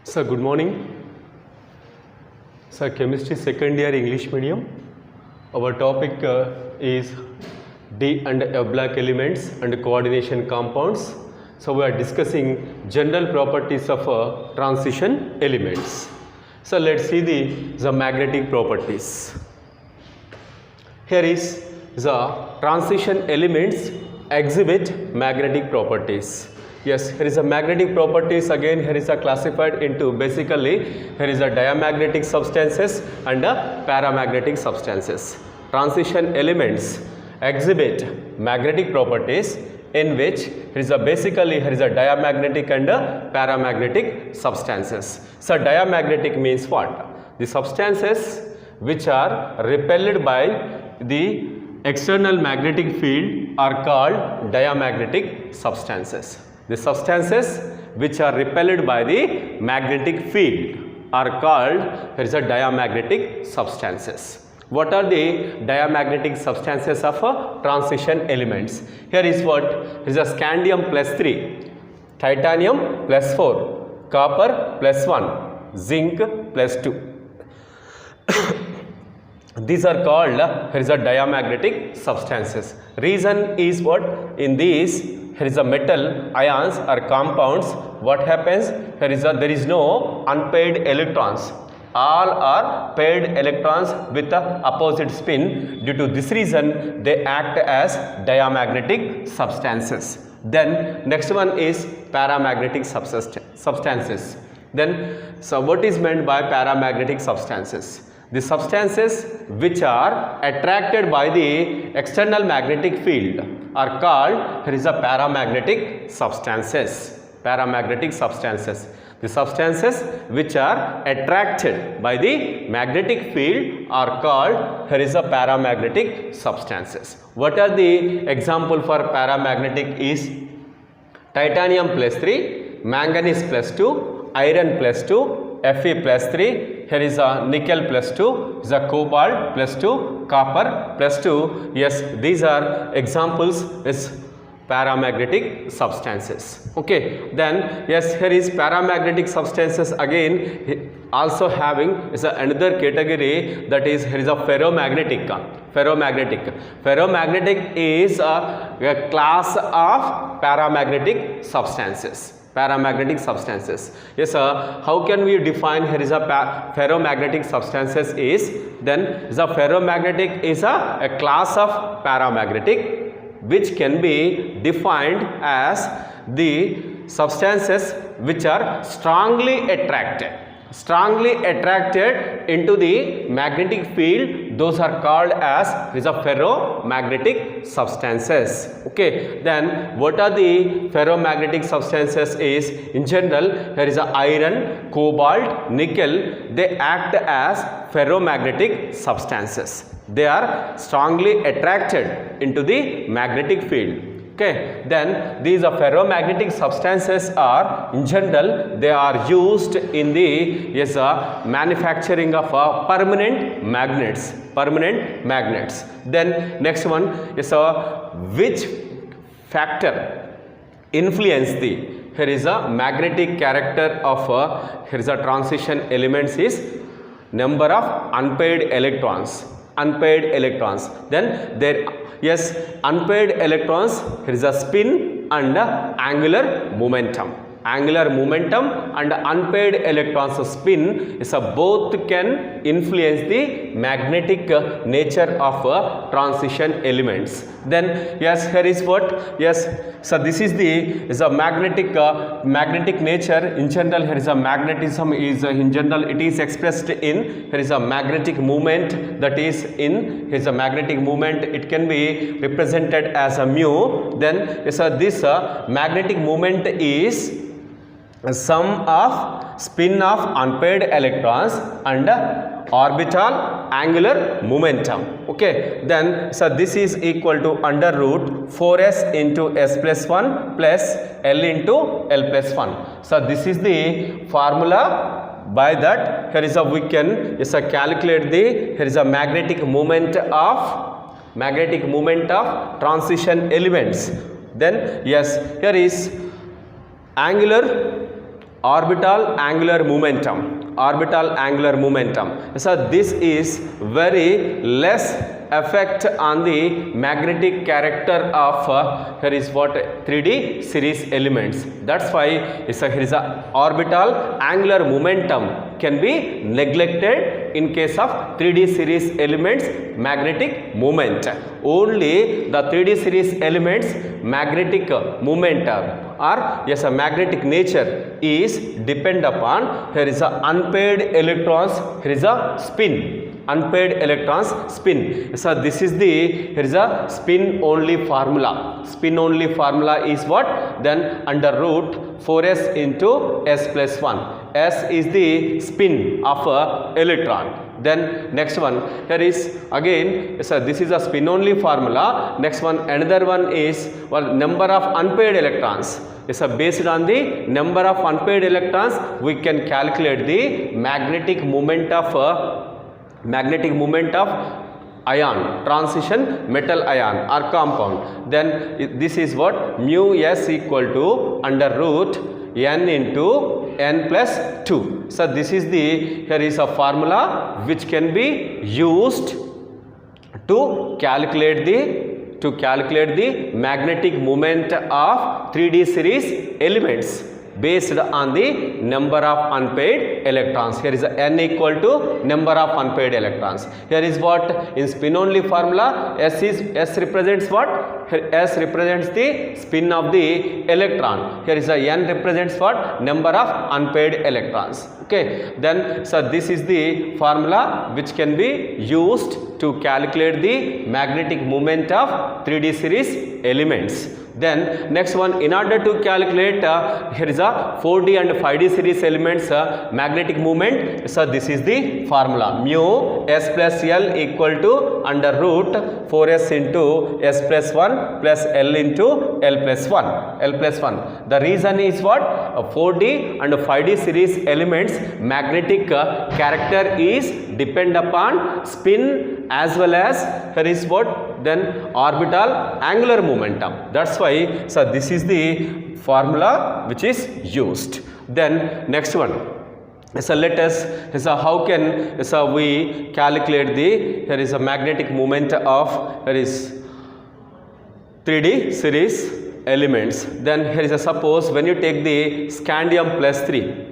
Sir, good morning. Sir, chemistry second year English medium. Our topic is D and F block elements and coordination compounds. So we are discussing general properties of transition elements. So let's see the magnetic properties. Here is the transition elements exhibit magnetic properties. Yes, here is a magnetic properties. Again, here is a classified into basically here is a diamagnetic substances and a paramagnetic substances. Transition elements exhibit magnetic properties in which here is a basically here is a diamagnetic and a paramagnetic substances. So diamagnetic means what? The substances which are repelled by the external magnetic field are called diamagnetic substances. The substances which are repelled by the magnetic field are called here is a diamagnetic substances. What are the diamagnetic substances of transition elements? Here is what? Here is a scandium plus 3, titanium plus 4, copper plus 1, zinc plus 2. These are called here is a diamagnetic substances. Reason is what? In these here is a metal ions or compounds. What happens? Here is there is no unpaired electrons. All are paired electrons with the opposite spin. Due to this reason, they act as diamagnetic substances. Then next one is paramagnetic substances. Then so what is meant by paramagnetic substances? The substances which are attracted by the external magnetic field are called here is a paramagnetic substances. Paramagnetic substances. The substances which are attracted by the magnetic field are called here is a paramagnetic substances. What are the example for paramagnetic is titanium plus 3, manganese plus 2, iron plus 2, Fe plus 3, here is a nickel plus 2, is a cobalt plus 2, copper plus 2. Yes, these are examples is paramagnetic substances. Okay, then yes, here is paramagnetic substances again also having is another category, that is here is a ferromagnetic. Ferromagnetic is a class of paramagnetic substances. Paramagnetic substances. Yes, how can we define here is a ferromagnetic substances is then the ferromagnetic is a class of paramagnetic which can be defined as the substances which are strongly attracted into the magnetic field. Those are called as is a ferromagnetic substances. Okay, then what are the ferromagnetic substances is in general here is a iron, cobalt, nickel. They act as ferromagnetic substances. They are strongly attracted into the magnetic field. Okay, then these are ferromagnetic substances are in general they are used in the manufacturing of permanent magnets. Then next one is which factor influence the here is a magnetic character of here is a transition elements is number of unpaired electrons. Then there yes, unpaired electrons, here is a spin and angular momentum. Angular momentum and unpaired electrons spin is both can influence the magnetic nature of transition elements. Then yes, here is what? Yes, so this is a magnetic nature. In general, here is a magnetism is in general it is expressed in here is a magnetic moment, that is in here is a magnetic moment. It can be represented as a mu. Then yes, this magnetic moment is sum of spin of unpaired electrons and orbital angular momentum. Okay, then so this is equal to under root 4s into s plus 1 plus l into l plus 1. So this is the formula. By that here is a we can calculate the here is a magnetic moment of transition elements. Then yes, here is angular orbital angular momentum. Orbital angular momentum. So this is very less effect on the magnetic character of here is what 3D series elements. That's why here is a orbital angular momentum can be neglected in case of 3D series elements magnetic moment. Only the 3D series elements magnetic moment or yes a magnetic nature is depend upon here is a unpaired electrons, here is a spin, unpaired electrons spin. So this is the here is a spin only formula. Spin only formula is what? Then under root 4s into s plus 1. S is the spin of a electron. Then next one here is again, so this is a spin only formula. Next one, another one is well, number of unpaired electrons. So based on the number of unpaired electrons we can calculate the magnetic moment of ion, transition metal ion or compound. Then this is what? Mu s equal to under root n into n plus 2. So this is the here is a formula which can be used to calculate the magnetic moment of 3D series elements based on the number of unpaired electrons. Here is a n equal to number of unpaired electrons. Here is what? In spin only formula, S represents what? Here S represents the spin of the electron. Here is a n represents what? Number of unpaired electrons. Okay, then so this is the formula which can be used to calculate the magnetic moment of 3D series elements. Then next one, in order to calculate here is a 4D and 5D series elements magnetic moment. So this is the formula mu s plus l equal to under root 4s into s plus 1 plus l into l plus 1. The reason is what? 4D and 5D series elements magnetic character is depend upon spin as well as here is what? Then orbital angular momentum. That's why so this is the formula which is used. Then next one, so let us so how can so we calculate the here is a magnetic moment of here is 3D series elements. Then here is a suppose when you take the scandium plus 3,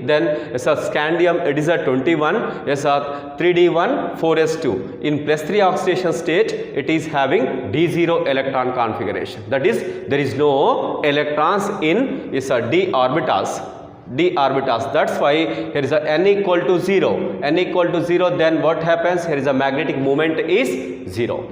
then yes, scandium it is a 21, yes, 3d1 4s2 in plus 3 oxidation state it is having d0 electron configuration. That is there is no electrons in yes, d orbitals. That's why here is a n equal to 0. Then what happens? Here is a magnetic moment is 0.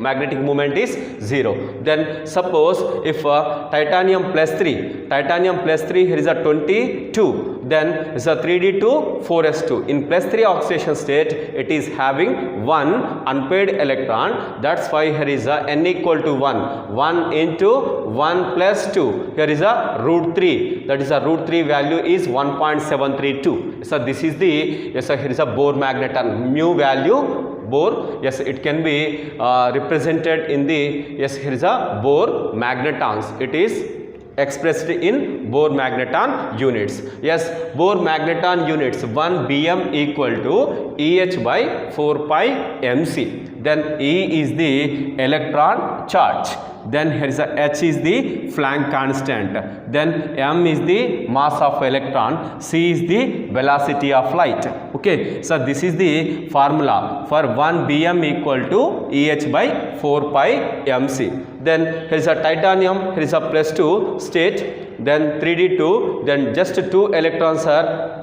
Then suppose if titanium plus 3 here is a 22, then is a 3d2 4s2 in plus 3 oxidation state it is having one unpaired electron. That's why here is a n equal to 1 into 1 plus 2, here is a root 3, that is a root 3 value is 1.732. So this is the yes, here is a Bohr magneton mu value. Bohr, yes, it can be represented in the yes, here is a Bohr magnetons. It is expressed in Bohr magneton units. Yes, Bohr magneton units 1 bm equal to Eh by 4 pi mc. Then E is the electron charge. Then here is a H is the Planck constant. Then M is the mass of electron. C is the velocity of light. Okay, so this is the formula for 1 bm equal to Eh by 4 pi mc. Then here is a titanium, here is a plus 2 state, then 3d2, then just 2 electrons are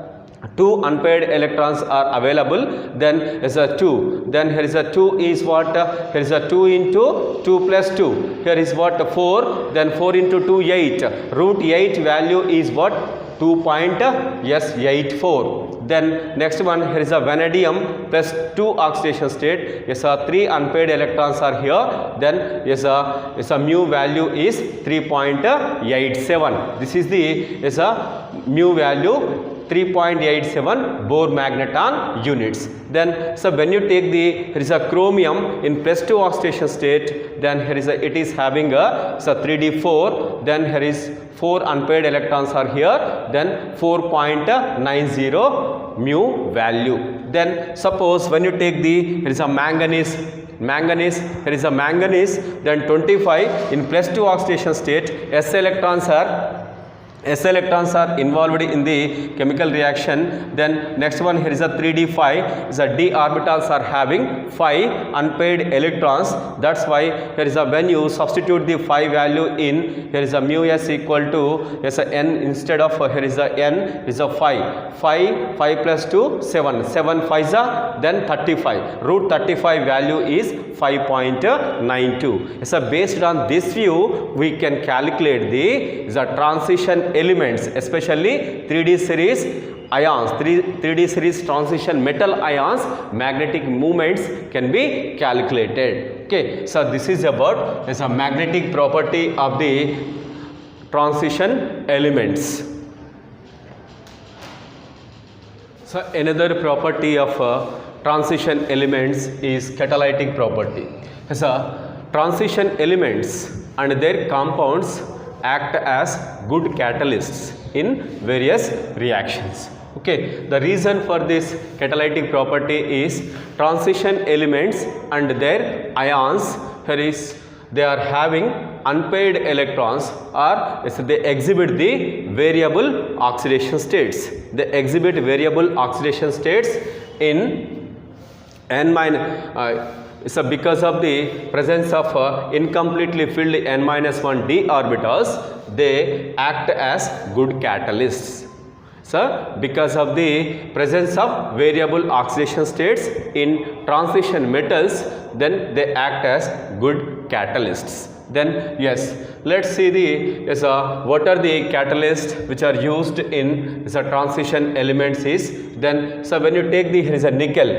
2 unpaired electrons are available. Then is a 2, then here is a 2 is what? Here is a 2 into 2 plus 2, here is what? 4, then 4 into 2 8, root 8 value is what? 2.84. Then next one, here is a vanadium plus 2 oxidation state, yes, 3 unpaired electrons are here, then yes, a mu value is 3.87. This is the yes, mu value 3.87 Bohr magneton units. Then so when you take the, here is a chromium in +2 oxidation state, then here is a, it is having a, so 3d4, then here is 4 unpaired electrons are here, then 4.90 mu value. Then suppose when you take the, here is a manganese, here is a manganese, then 25 in +2 oxidation state, S electrons are involved in the chemical reaction. Then next one, here is a 3d5, is a d orbitals are having 5 unpaired electrons. That's why here is a, when you substitute the phi value in, here is a mu s equal to, yes, a n instead of here is a n is a 5 plus 2 7 5 then 35, root 35 value is 5.92. So based on this view we can calculate the transition elements, especially 3D series ions, 3D series transition metal ions magnetic movements can be calculated. Okay, so this is about a magnetic property of the transition elements. So another property of transition elements is catalytic property. So transition elements and their compounds act as good catalysts in various reactions. Okay, the reason for this catalytic property is transition elements and their ions, here is they are having unpaired electrons, or they exhibit the variable oxidation states. They exhibit variable oxidation states in n minus so because of the presence of incompletely filled n-1 d orbitals, they act as good catalysts. So because of the presence of variable oxidation states in transition metals, then they act as good catalysts. Then yes, let's see the what are the catalysts which are used in transition elements is. Then so when you take the, here is a nickel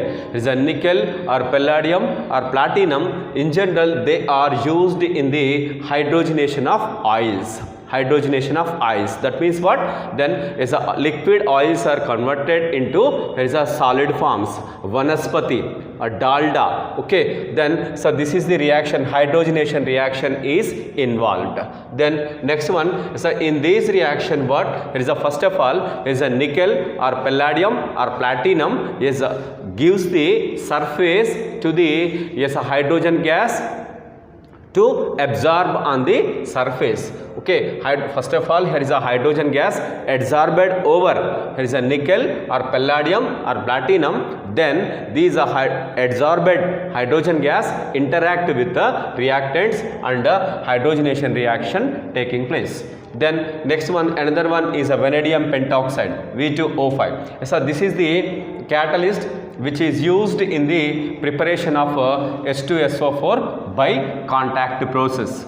or palladium or platinum, in general they are used in the hydrogenation of oils. That means what? Then is a liquid oils are converted into, there is a solid forms, vanaspati, a dalda. Okay, then so this is the reaction, hydrogenation reaction is involved. Then next one, so in this reaction what? There is a, first of all, is a nickel or palladium or platinum is gives the surface to the, yes, a hydrogen gas to absorb on the surface. Okay, first of all, here is a hydrogen gas adsorbed over, here is a nickel or palladium or platinum, then these are adsorbed hydrogen gas interact with the reactants and hydrogenation reaction taking place. Then next one, another one is a vanadium pentoxide, V2O5. So this is the catalyst which is used in the preparation of H2SO4 by contact process.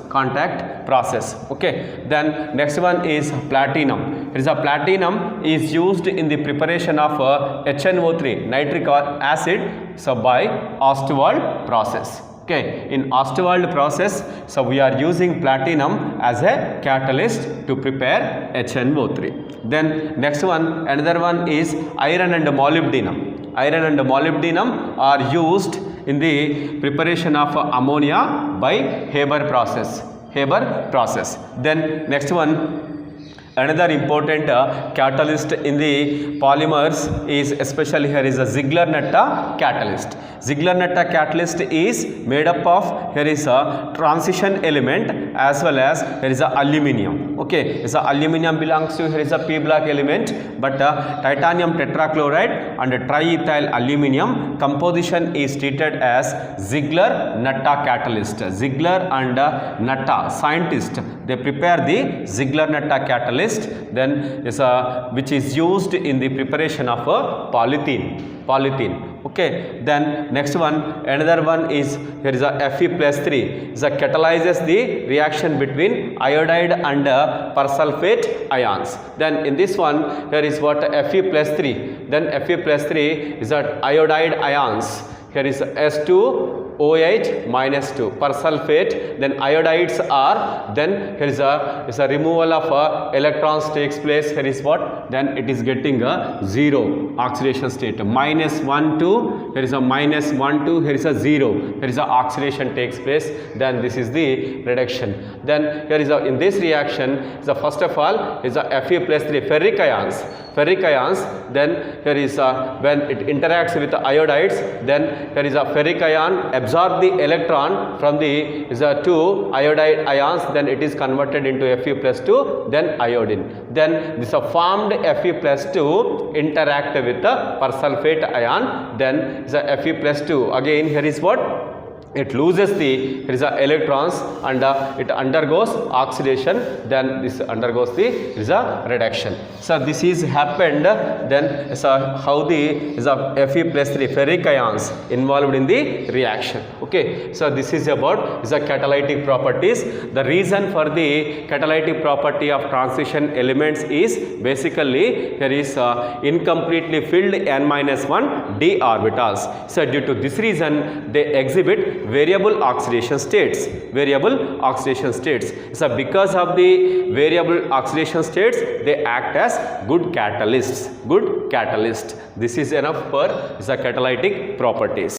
Okay, then next one is platinum. It is a platinum is used in the preparation of HNO3 nitric acid, so by Ostwald process. Okay, in Ostwald process, so we are using platinum as a catalyst to prepare HNO3. Then next one, another one is iron and molybdenum. Iron and molybdenum are used in the preparation of ammonia by Haber process. Then next one, another important catalyst in the polymers is, especially here is a Ziegler-Natta catalyst. Ziegler-Natta catalyst is made up of, here is a transition element as well as here is a aluminum. Okay, so aluminum belongs to, here is a p block element, but titanium tetrachloride and triethyl aluminum composition is treated as Ziegler-Natta catalyst. Ziegler and Natta scientists, they prepare the Ziegler-Natta catalyst, then is which is used in the preparation of polythene. Okay, then next one, another one is, here is a Fe+3, is catalyzes the reaction between iodide and persulfate ions. Then in this one, here is what, Fe+3, then Fe+3 is iodide ions. Here is S2 OH minus 2 persulfate, then iodides are, then here is a removal of electrons takes place. Here is what? Then it is getting a 0 oxidation state. Minus 1 2, here is a minus 1 2, here is a 0. Here is a oxidation takes place. Then this is the reduction. Then here is a, in this reaction, the first of all is a Fe plus 3 ferric ions. Ferric ions, then here is when it interacts with the iodides, then here is a ferric ion absorb the electron from the two iodide ions, then it is converted into Fe plus 2, then iodine. Then this formed Fe plus 2 interact with the persulfate ion, then the Fe plus 2. Again here is what? It loses the electrons and it undergoes oxidation, then this undergoes the reduction. So this is happened, then how the Fe plus 3 ferric ions involved in the reaction. Okay, so this is about catalytic properties. The reason for the catalytic property of transition elements is basically there is incompletely filled n-1 d orbitals. So due to this reason they exhibit variable oxidation states. Variable oxidation states. So because of the variable oxidation states, they act as good catalysts. Good catalyst. This is enough for catalytic properties.